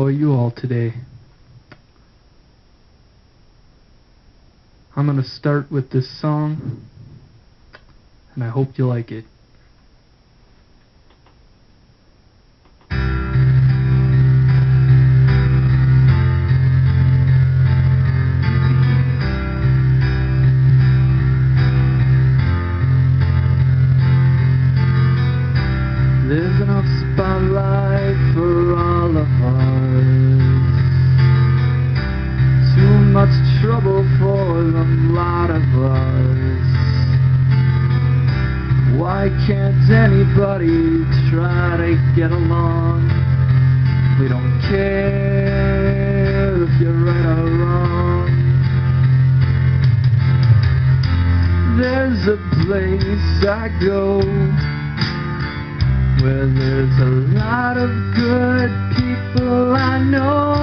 enjoy you all today. I'm going to start with this song, and I hope you like it. There's enough spotlight for all of us. Too much trouble for a lot of us. Why can't anybody try to get along? We don't care if you're right or wrong. There's a place I go where there's a lot of good people I know.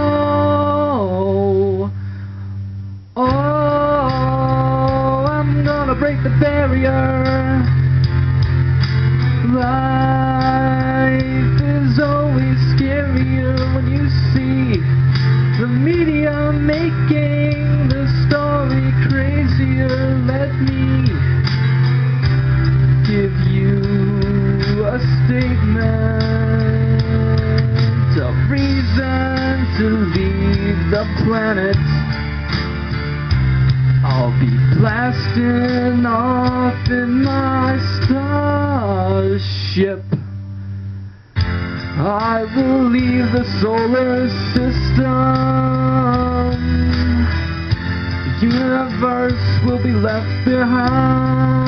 Oh, I'm gonna break the barrier. Life is always scarier when you see the media making the story crazier. Let me give you a statement of reason to leave the planet. I'll be blasting off in my starship. I will leave the solar system. The universe will be left behind.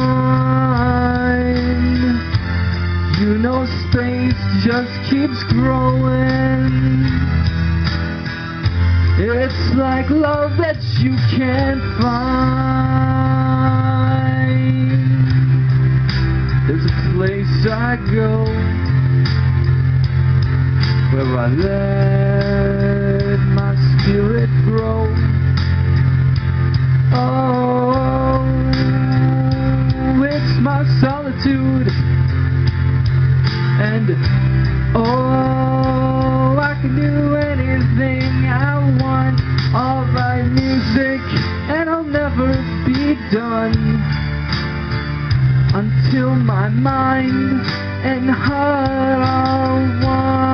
You know space just keeps growing. It's like love that you can't find. There's a place I go where I let my spirit grow. Oh, it's my solitude. And oh, I can do anything I want. I'll write music and I'll never be done until my mind and heart are one.